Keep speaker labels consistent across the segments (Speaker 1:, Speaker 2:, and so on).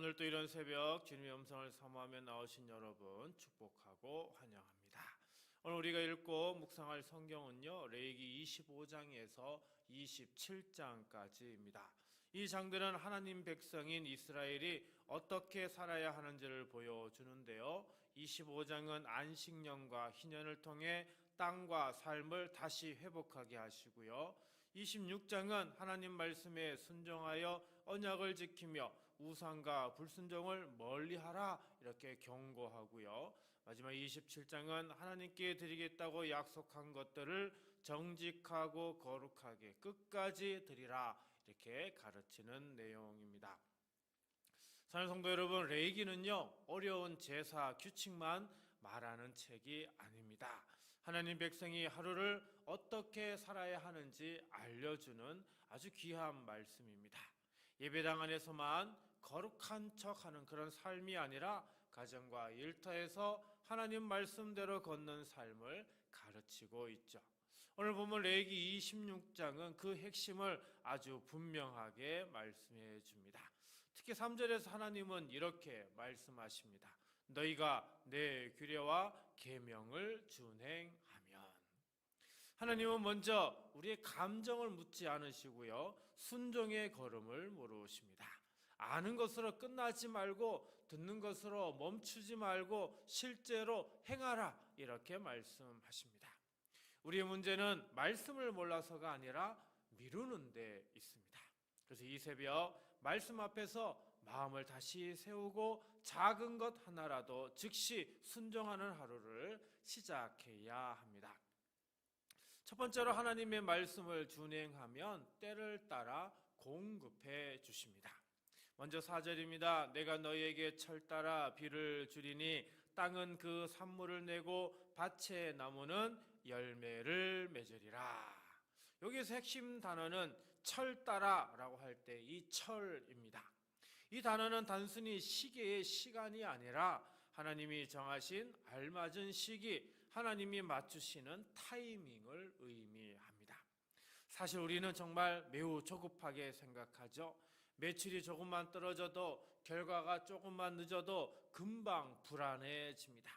Speaker 1: 오늘도 이런 새벽 주님의 음성을 사모하며 나오신 여러분 축복하고 환영합니다. 오늘 우리가 읽고 묵상할 성경은요, 레위기 25장에서 27장까지입니다. 이 장들은 하나님 백성인 이스라엘이 어떻게 살아야 하는지를 보여주는데요, 25장은 안식년과 희년을 통해 땅과 삶을 다시 회복하게 하시고요, 26장은 하나님 말씀에 순종하여 언약을 지키며 우상과 불순종을 멀리하라 이렇게 경고하고요, 마지막 27장은 하나님께 드리겠다고 약속한 것들을 정직하고 거룩하게 끝까지 드리라 이렇게 가르치는 내용입니다. 사랑하는 성도 여러분, 레위기는요, 어려운 제사 규칙만 말하는 책이 아닙니다. 하나님 백성이 하루를 어떻게 살아야 하는지 알려주는 아주 귀한 말씀입니다. 예배당 안에서만 거룩한 척하는 그런 삶이 아니라 가정과 일터에서 하나님 말씀대로 걷는 삶을 가르치고 있죠. 오늘 보면 레위기 26장은 그 핵심을 아주 분명하게 말씀해 줍니다. 특히 3절에서 하나님은 이렇게 말씀하십니다. 너희가 내 규례와 계명을 준행하면. 하나님은 먼저 우리의 감정을 묻지 않으시고요, 순종의 걸음을 물으십니다. 아는 것으로 끝나지 말고 듣는 것으로 멈추지 말고 실제로 행하라 이렇게 말씀하십니다. 우리의 문제는 말씀을 몰라서가 아니라 미루는 데 있습니다. 그래서 이 새벽 말씀 앞에서 마음을 다시 세우고 작은 것 하나라도 즉시 순종하는 하루를 시작해야 합니다. 첫 번째로 하나님의 말씀을 준행하면 때를 따라 공급해 주십니다. 먼저 4절입니다. 내가 너희에게 철 따라 비를 주리니 땅은 그 산물을 내고 밭의 나무는 열매를 맺으리라. 여기서 핵심 단어는 철 따라라고 할 때 이 철입니다. 이 단어는 단순히 시계의 시간이 아니라 하나님이 정하신 알맞은 시기, 하나님이 맞추시는 타이밍을 의미합니다. 사실 우리는 정말 매우 조급하게 생각하죠. 매출이 조금만 떨어져도, 결과가 조금만 늦어도 금방 불안해집니다.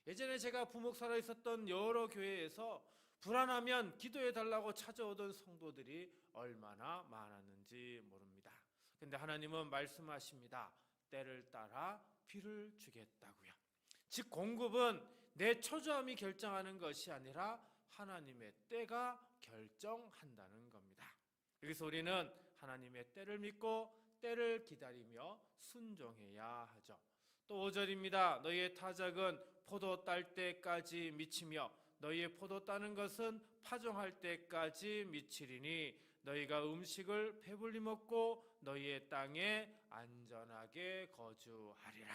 Speaker 1: 예전에 제가 부목사로 있었던 여러 교회에서 불안하면 기도해달라고 찾아오던 성도들이 얼마나 많았는지 모릅니다. 근데 하나님은 말씀하십니다. 때를 따라 비를 주겠다고요. 즉 공급은 내 초조함이 결정하는 것이 아니라 하나님의 때가 결정한다는 겁니다. 여기서 우리는 하나님의 때를 믿고 때를 기다리며 순종해야 하죠. 또 5절입니다. 너희의 타작은 포도 딸 때까지 미치며 너희의 포도 따는 것은 파종할 때까지 미치리니 너희가 음식을 배불리 먹고 너희의 땅에 안전하게 거주하리라.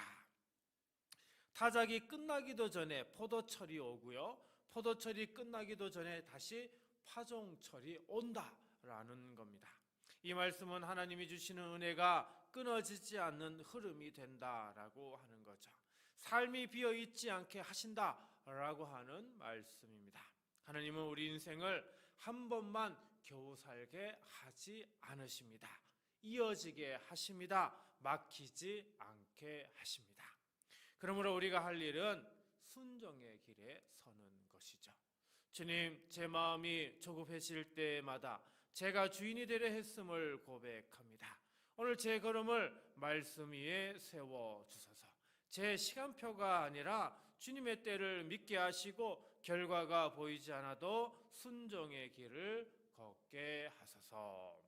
Speaker 1: 타작이 끝나기도 전에 포도철이 오고요, 포도철이 끝나기도 전에 다시 파종철이 온다라는 겁니다. 이 말씀은 하나님이 주시는 은혜가 끊어지지 않는 흐름이 된다라고 하는 거죠. 삶이 비어있지 않게 하신다라고 하는 말씀입니다. 하나님은 우리 인생을 한 번만 겨우 살게 하지 않으십니다. 이어지게 하십니다. 막히지 않게 하십니다. 그러므로 우리가 할 일은 순종의 길에 서는 것이죠. 주님, 제 마음이 조급해질 때마다 제가 주인이 되려 했음을 고백합니다. 오늘 제 걸음을 말씀 위에 세워주소서. 제 시간표가 아니라 주님의 때를 믿게 하시고 결과가 보이지 않아도 순종의 길을 걷게 하소서.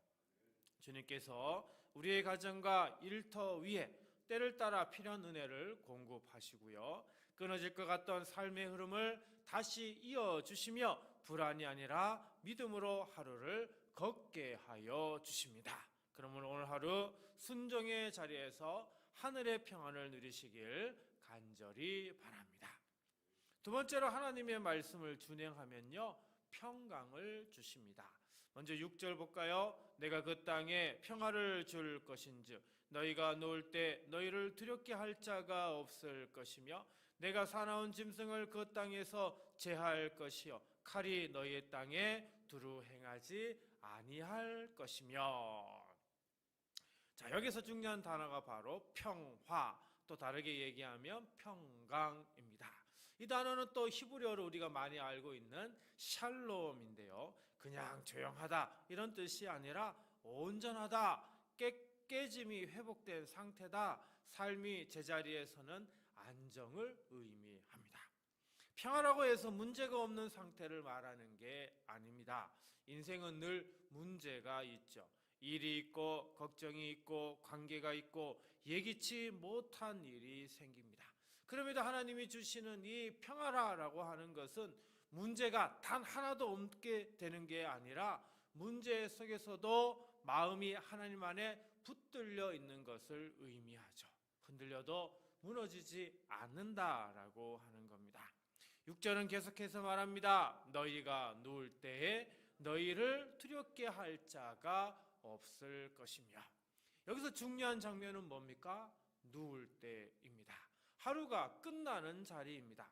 Speaker 1: 주님께서 우리의 가정과 일터 위에 때를 따라 필요한 은혜를 공급하시고요, 끊어질 것 같던 삶의 흐름을 다시 이어주시며 불안이 아니라 믿음으로 하루를 걷게 하여 주십니다. 그러면 오늘 하루 순종의 자리에서 하늘의 평안을 누리시길 간절히 바랍니다. 두 번째로 하나님의 말씀을 준행하면요, 평강을 주십니다. 먼저 6절 볼까요? 내가 그 땅에 평화를 줄 것인즉 너희가 놓을 때 너희를 두렵게 할 자가 없을 것이며 내가 사나운 짐승을 그 땅에서 제할 것이요 칼이 너희의 땅에 두루 행하지 아니할 것이며. 자, 여기서 중요한 단어가 바로 평화, 또 다르게 얘기하면 평강입니다. 이 단어는 또 히브리어로 우리가 많이 알고 있는 샬롬인데요. 그냥 조용하다 이런 뜻이 아니라 온전하다, 깨짐이 회복된 상태다, 삶이 제자리에서는 안정을 의미합니다. 평화라고 해서 문제가 없는 상태를 말하는 게 아닙니다. 인생은 늘 문제가 있죠. 일이 있고 걱정이 있고 관계가 있고 예기치 못한 일이 생깁니다. 그럼에도 하나님이 주시는 이 평화라고 하는 것은 문제가 단 하나도 없게 되는 게 아니라 문제 속에서도 마음이 하나님 안에 붙들려 있는 것을 의미하죠. 흔들려도 무너지지 않는다라고 하는 겁니다. 6절은 계속해서 말합니다. 너희가 누울 때에 너희를 두렵게 할 자가 없을 것이며, 여기서 중요한 장면은 뭡니까? 누울 때입니다. 하루가 끝나는 자리입니다.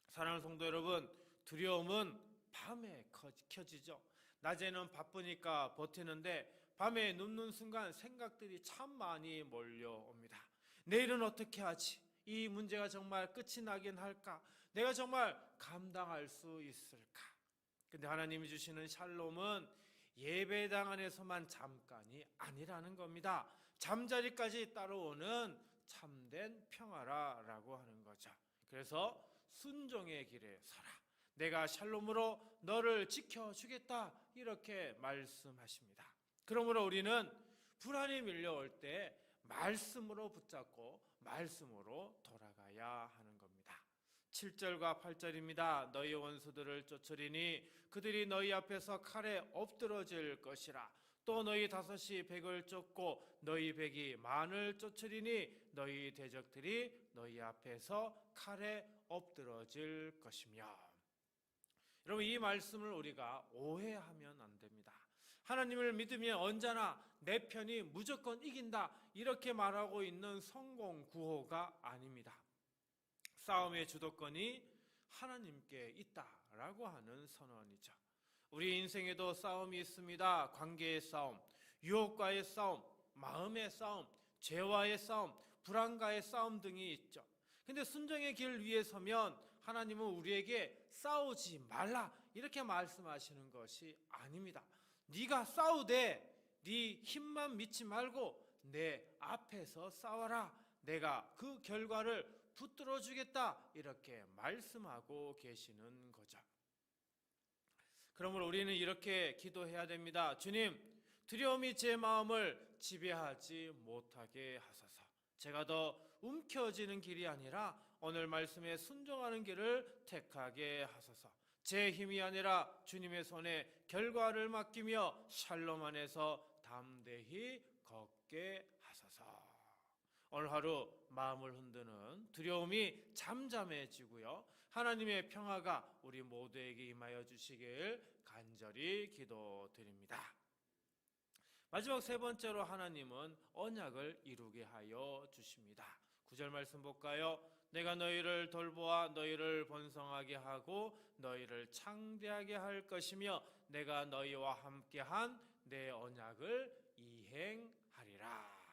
Speaker 1: 사랑하는 성도 여러분, 두려움은 밤에 켜지죠. 낮에는 바쁘니까 버티는데 밤에 눕는 순간 생각들이 참 많이 몰려옵니다. 내일은 어떻게 하지? 이 문제가 정말 끝이 나긴 할까? 내가 정말 감당할 수 있을까? 근데 하나님이 주시는 샬롬은 예배당 안에서만 잠깐이 아니라는 겁니다. 잠자리까지 따라오는 참된 평화라고 하는 거죠. 그래서 순종의 길에 서라. 내가 샬롬으로 너를 지켜주겠다. 이렇게 말씀하십니다. 그러므로 우리는 불안이 밀려올 때 말씀으로 붙잡고 말씀으로 돌아가야 하는 겁니다. 7절과 8절입니다. 너희 원수들을 쫓으리니 그들이 너희 앞에서 칼에 엎드러질 것이라. 또 너희 다섯이 백을 쫓고 너희 백이 만을 쫓으리니 너희 대적들이 너희 앞에서 칼에 엎드러질 것이며. 여러분, 이 말씀을 우리가 오해하면 안 됩니다. 하나님을 믿으면 언제나 내 편이 무조건 이긴다 이렇게 말하고 있는 성공 구호가 아닙니다. 싸움의 주도권이 하나님께 있다라고 하는 선언이죠. 우리 인생에도 싸움이 있습니다. 관계의 싸움, 유혹과의 싸움, 마음의 싸움, 죄와의 싸움, 불안과의 싸움 등이 있죠. 근데 순종의 길 위에 서면 하나님은 우리에게 싸우지 말라 이렇게 말씀하시는 것이 아닙니다. 네가 싸우되 네 힘만 믿지 말고 내 앞에서 싸워라. 내가 그 결과를 붙들어 주겠다 이렇게 말씀하고 계시는 거죠. 그러므로 우리는 이렇게 기도해야 됩니다. 주님, 두려움이 제 마음을 지배하지 못하게 하소서. 제가 더 움켜쥐는 길이 아니라 오늘 말씀에 순종하는 길을 택하게 하소서. 제 힘이 아니라 주님의 손에 결과를 맡기며 샬롬 안에서 담대히 걷게 하소서. 오늘 하루 마음을 흔드는 두려움이 잠잠해지고요. 하나님의 평화가 우리 모두에게 임하여 주시길 간절히 기도드립니다. 마지막 세 번째로 하나님은 언약을 이루게 하여 주십니다. 9절 말씀 볼까요? 내가 너희를 돌보아 너희를 번성하게 하고 너희를 창대하게 할 것이며 내가 너희와 함께한 내 언약을 이행하리라.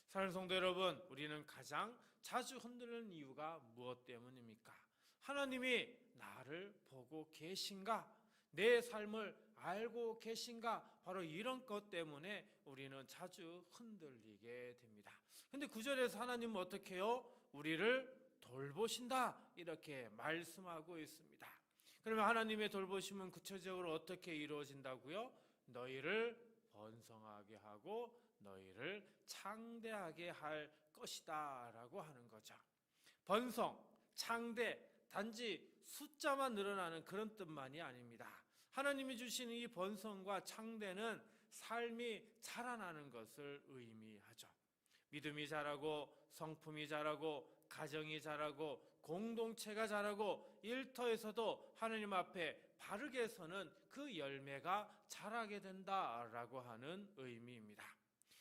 Speaker 1: 사랑하는 성도 여러분, 우리는 가장 자주 흔들리는 이유가 무엇 때문입니까? 하나님이 나를 보고 계신가? 내 삶을 알고 계신가? 바로 이런 것 때문에 우리는 자주 흔들리게 됩니다. 근데 9절에서 하나님은 어떻게 해요? 우리를 돌보신다 이렇게 말씀하고 있습니다. 그러면 하나님의 돌보심은 구체적으로 어떻게 이루어진다고요? 너희를 번성하게 하고 너희를 창대하게 할 것이다 라고 하는 거죠. 번성, 창대, 단지 숫자만 늘어나는 그런 뜻만이 아닙니다. 하나님이 주시는 이 번성과 창대는 삶이 자라나는 것을 의미하죠. 믿음이 자라고 성품이 자라고 가정이 자라고 공동체가 자라고 일터에서도 하나님 앞에 바르게 서는 그 열매가 자라게 된다라고 하는 의미입니다.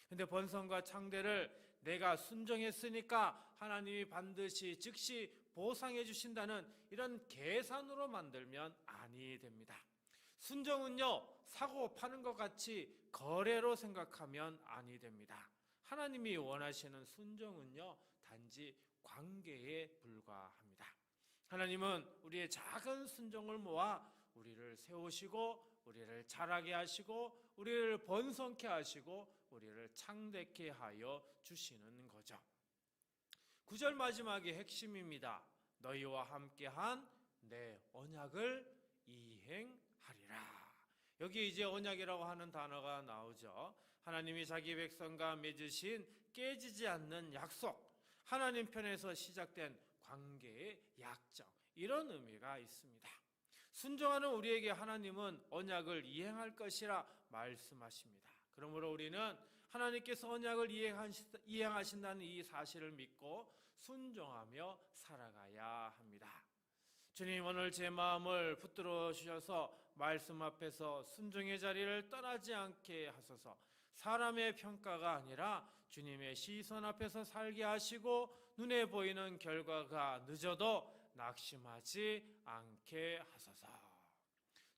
Speaker 1: 근데 번성과 창대를 내가 순종했으니까 하나님이 반드시 즉시 보상해 주신다는 이런 계산으로 만들면 아니 됩니다. 순종은요, 사고 파는 것 같이 거래로 생각하면 아니 됩니다. 하나님이 원하시는 순종은요, 단지 관계에 불과합니다. 하나님은 우리의 작은 순종을 모아 우리를 세우시고 우리를 자라게 하시고 우리를 번성케 하시고 우리를 창대케 하여 주시는 거죠. 9절 마지막이 핵심입니다. 너희와 함께한 내 언약을 이행하리라. 여기 이제 언약이라고 하는 단어가 나오죠. 하나님이 자기 백성과 맺으신 깨지지 않는 약속, 하나님 편에서 시작된 관계의 약정, 이런 의미가 있습니다. 순종하는 우리에게 하나님은 언약을 이행할 것이라 말씀하십니다. 그러므로 우리는 하나님께서 언약을 이행하신다는 이 사실을 믿고 순종하며 살아가야 합니다. 주님, 오늘 제 마음을 붙들어 주셔서 말씀 앞에서 순종의 자리를 떠나지 않게 하소서. 사람의 평가가 아니라 주님의 시선 앞에서 살게 하시고 눈에 보이는 결과가 늦어도 낙심하지 않게 하소서.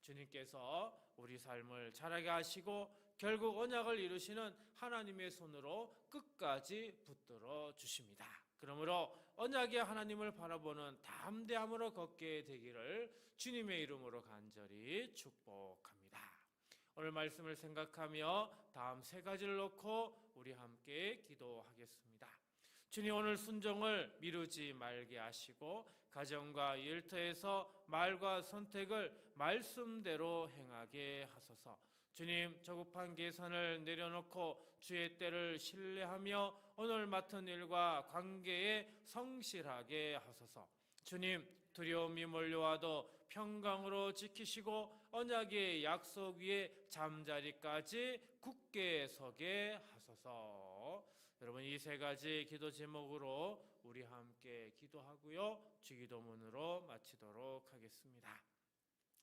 Speaker 1: 주님께서 우리 삶을 자라게 하시고 결국 언약을 이루시는 하나님의 손으로 끝까지 붙들어 주십니다. 그러므로 언약의 하나님을 바라보는 담대함으로 걷게 되기를 주님의 이름으로 간절히 축복합니다. 오늘 말씀을 생각하며 다음 세 가지를 놓고 우리 함께 기도하겠습니다. 주님, 오늘 순종을 미루지 말게 하시고 가정과 일터에서 말과 선택을 말씀대로 행하게 하소서. 주님, 저급한 계산을 내려놓고 주의 때를 신뢰하며 오늘 맡은 일과 관계에 성실하게 하소서. 주님, 두려움이 몰려와도 평강으로 지키시고 언약의 약속 위에 잠자리까지 굳게 서게 하소서. 여러분, 이 세 가지 기도 제목으로 우리 함께 기도하고요, 주기도문으로 마치도록 하겠습니다.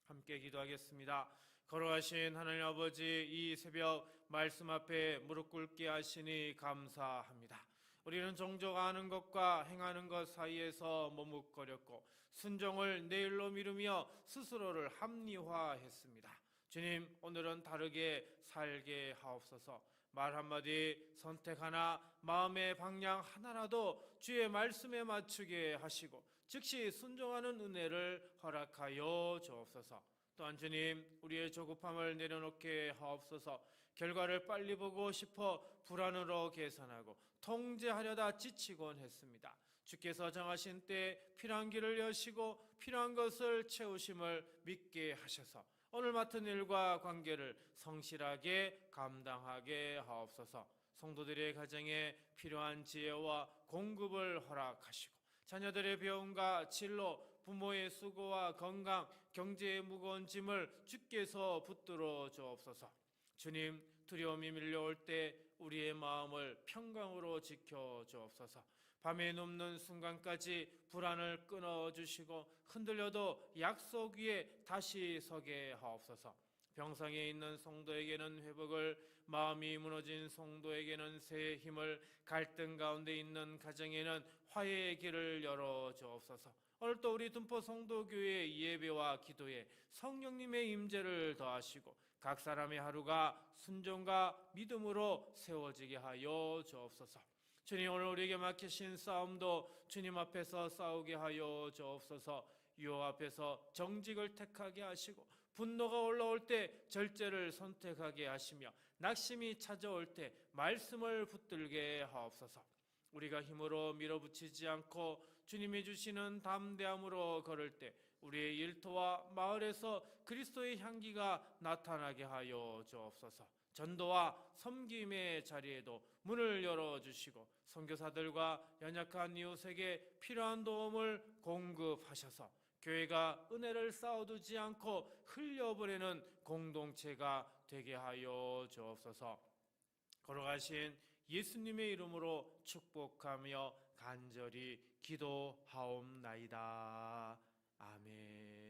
Speaker 1: 함께 기도하겠습니다. 거룩하신 하나님 아버지, 이 새벽 말씀 앞에 무릎 꿇게 하시니 감사합니다. 우리는 종종 아는 것과 행하는 것 사이에서 머뭇거렸고 순종을 내일로 미루며 스스로를 합리화했습니다. 주님, 오늘은 다르게 살게 하옵소서. 말 한마디, 선택 하나, 마음의 방향 하나라도 주의 말씀에 맞추게 하시고 즉시 순종하는 은혜를 허락하여 주옵소서. 또한 주님, 우리의 조급함을 내려놓게 하옵소서. 결과를 빨리 보고 싶어 불안으로 계산하고 통제하려다 지치곤 했습니다. 주께서 정하신 때 필요한 길을 여시고 필요한 것을 채우심을 믿게 하셔서 오늘 맡은 일과 관계를 성실하게 감당하게 하옵소서. 성도들의 가정에 필요한 지혜와 공급을 허락하시고 자녀들의 배움과 진로, 부모의 수고와 건강, 경제의 무거운 짐을 주께서 붙들어 주옵소서. 주님, 두려움이 밀려올 때 우리의 마음을 평강으로 지켜 주옵소서. 밤에 눕는 순간까지 불안을 끊어주시고 흔들려도 약속 위에 다시 서게 하옵소서. 병상에 있는 성도에게는 회복을, 마음이 무너진 성도에게는 새 힘을, 갈등 가운데 있는 가정에는 화해의 길을 열어주옵소서. 오늘 또 우리 둔포 성도교회의 예배와 기도에 성령님의 임재를 더하시고 각 사람의 하루가 순종과 믿음으로 세워지게 하여 주옵소서. 주님, 오늘 우리에게 맡기신 싸움도 주님 앞에서 싸우게 하여 주옵소서. 유혹 앞에서 정직을 택하게 하시고 분노가 올라올 때 절제를 선택하게 하시며 낙심이 찾아올 때 말씀을 붙들게 하옵소서. 우리가 힘으로 밀어붙이지 않고 주님이 주시는 담대함으로 걸을 때 우리의 일터와 마을에서 그리스도의 향기가 나타나게 하여 주옵소서. 전도와 섬김의 자리에도 문을 열어주시고 선교사들과 연약한 이웃에게 필요한 도움을 공급하셔서 교회가 은혜를 쌓아두지 않고 흘려보내는 공동체가 되게 하여 주옵소서. 걸어가신 예수님의 이름으로 축복하며 간절히 기도하옵나이다. 아멘.